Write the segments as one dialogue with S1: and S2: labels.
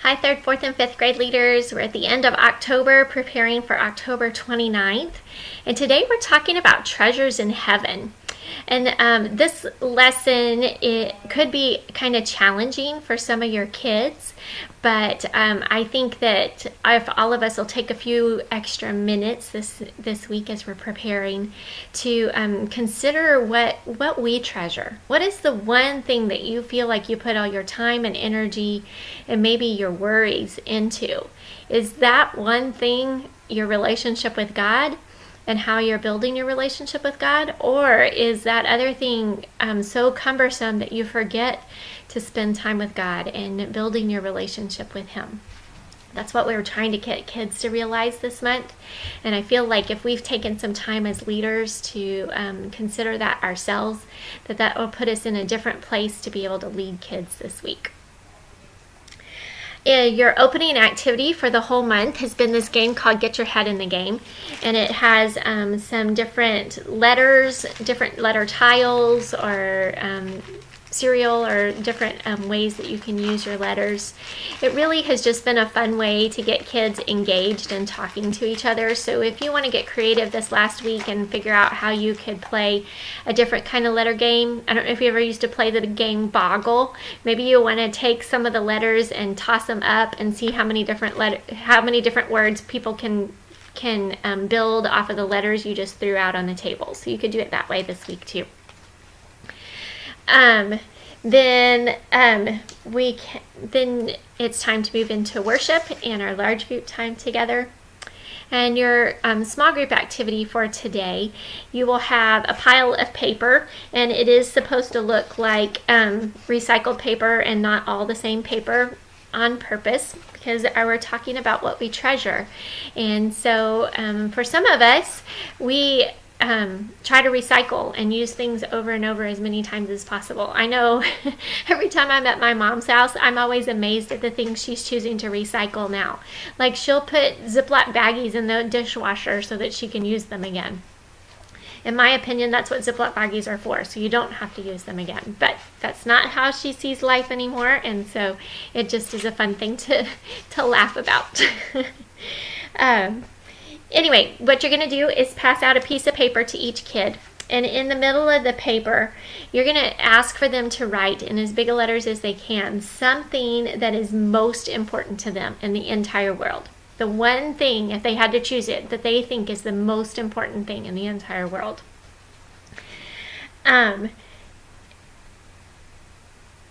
S1: Hi, 3rd, 4th, and 5th grade leaders. We're at the end of October, preparing for October 29th. And today we're talking about treasures in heaven. And this lesson, it could be kind of challenging for some of your kids, but I think that if all of us will take a few extra minutes this week as we're preparing to consider what we treasure. What is the one thing that you feel like you put all your time and energy and maybe your worries into? Is that one thing your relationship with God? And how you're building your relationship with God? Or is that other thing so cumbersome that you forget to spend time with God and building your relationship with Him? That's what we were trying to get kids to realize this month. And I feel like if we've taken some time as leaders to consider that ourselves, that will put us in a different place to be able to lead kids this week. Your opening activity for the whole month has been this game called Get Your Head in the Game, and it has some different letters, different letter tiles, or cereal, or different ways that you can use your letters. It really has just been a fun way to get kids engaged and talking to each other. So if you want to get creative this last week and figure out how you could play a different kind of letter game, I don't know if you ever used to play the game Boggle. Maybe you want to take some of the letters and toss them up and see how many different words people can build off of the letters you just threw out on the table. So you could do it that way this week too. Then it's time to move into worship and our large group time together. And your small group activity for today, you will have a pile of paper, and it is supposed to look like recycled paper and not all the same paper on purpose, because we're talking about what we treasure. And so for some of us, we try to recycle and use things over and over as many times as possible. I know every time I'm at my mom's house, I'm always amazed at the things she's choosing to recycle now. Like, she'll put Ziploc baggies in the dishwasher so that she can use them again. In my opinion, that's what Ziploc baggies are for, so you don't have to use them again. But that's not how she sees life anymore, and so it just is a fun thing to laugh about. Anyway, what you're going to do is pass out a piece of paper to each kid. And in the middle of the paper, you're going to ask for them to write in as big a letters as they can something that is most important to them in the entire world. The one thing, if they had to choose it, that they think is the most important thing in the entire world.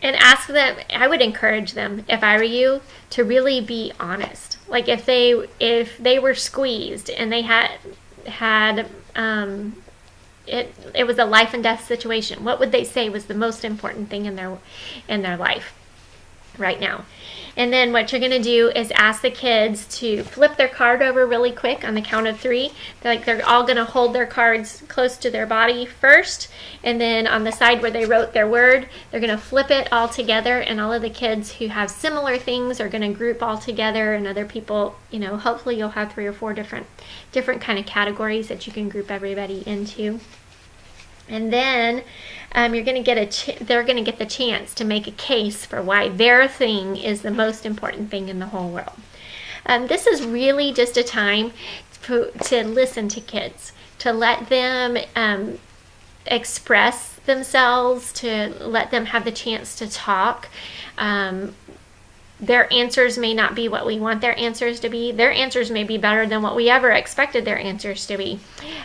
S1: And ask them, I would encourage them, if I were you, to really be honest. Like, if they were squeezed and they it was a life and death situation, what would they say was the most important thing in their life right now? And then what you're going to do is ask the kids to flip their card over really quick on the count of 3. They're all going to hold their cards close to their body first, and then on the side where they wrote their word, they're going to flip it all together, and all of the kids who have similar things are going to group all together, and other people, hopefully you'll have 3 or 4 different kind of categories that you can group everybody into. And then they're going to get the chance to make a case for why their thing is the most important thing in the whole world. This is really just a time to listen to kids, to let them express themselves, to let them have the chance to talk. Their answers may not be what we want their answers to be. Their answers may be better than what we ever expected their answers to be.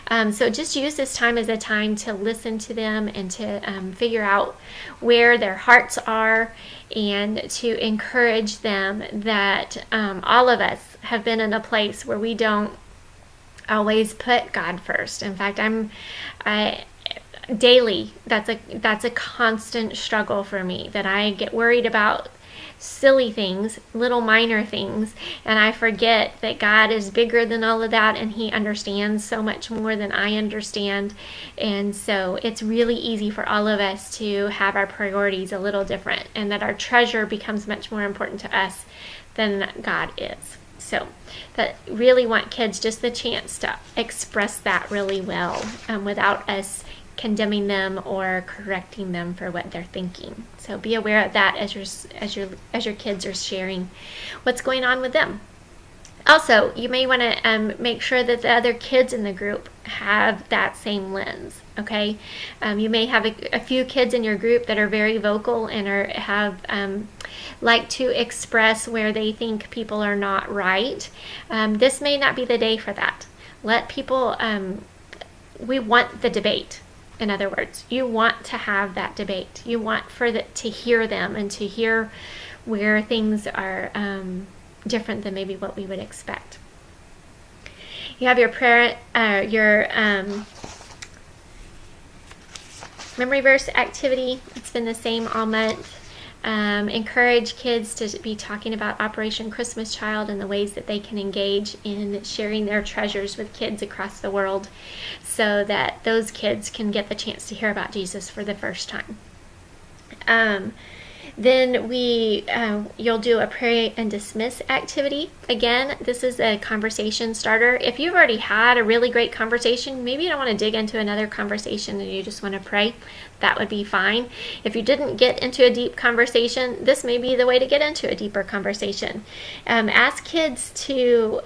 S1: So just use this time as a time to listen to them and to figure out where their hearts are, and to encourage them that all of us have been in a place where we don't always put God first. In fact, daily, that's a constant struggle for me, that I get worried about silly things, little minor things, and I forget that God is bigger than all of that, and He understands so much more than I understand. And so it's really easy for all of us to have our priorities a little different, and that our treasure becomes much more important to us than God is. So that really want kids just the chance to express that really well, without us condemning them or correcting them for what they're thinking. So be aware of that as your kids are sharing what's going on with them. Also, you may want to make sure that the other kids in the group have that same lens. Okay, you may have a few kids in your group that are very vocal and have like to express where they think people are not right. This may not be the day for that. Let people. We want the debate. In other words, you want to have that debate. You want to hear them and to hear where things are different than maybe what we would expect. You have your prayer, your memory verse activity. It's been the same all month. Encourage kids to be talking about Operation Christmas Child and the ways that they can engage in sharing their treasures with kids across the world so that those kids can get the chance to hear about Jesus for the first time. Then you'll do a pray and dismiss activity. Again, this is a conversation starter. If you've already had a really great conversation, maybe you don't want to dig into another conversation and you just want to pray, that would be fine. If you didn't get into a deep conversation, this may be the way to get into a deeper conversation. Ask kids to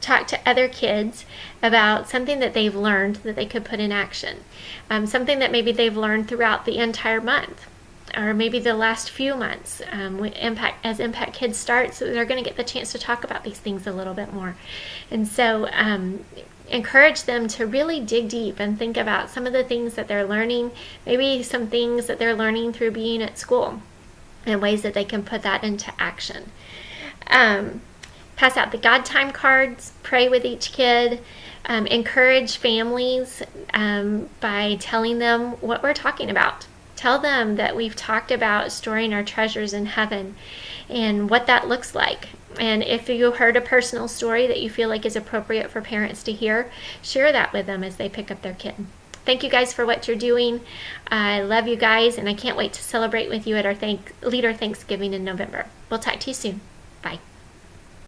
S1: talk to other kids about something that they've learned that they could put in action. Something that maybe they've learned throughout the entire month, or maybe the last few months. As Impact Kids starts, so they're going to get the chance to talk about these things a little bit more. And so encourage them to really dig deep and think about some of the things that they're learning, maybe some things that they're learning through being at school, and ways that they can put that into action. Pass out the God time cards, pray with each kid, encourage families by telling them what we're talking about. Tell them that we've talked about storing our treasures in heaven and what that looks like. And if you heard a personal story that you feel like is appropriate for parents to hear, share that with them as they pick up their kid. Thank you guys for what you're doing. I love you guys, and I can't wait to celebrate with you at our Leader Thanksgiving in November. We'll talk to you soon. Bye.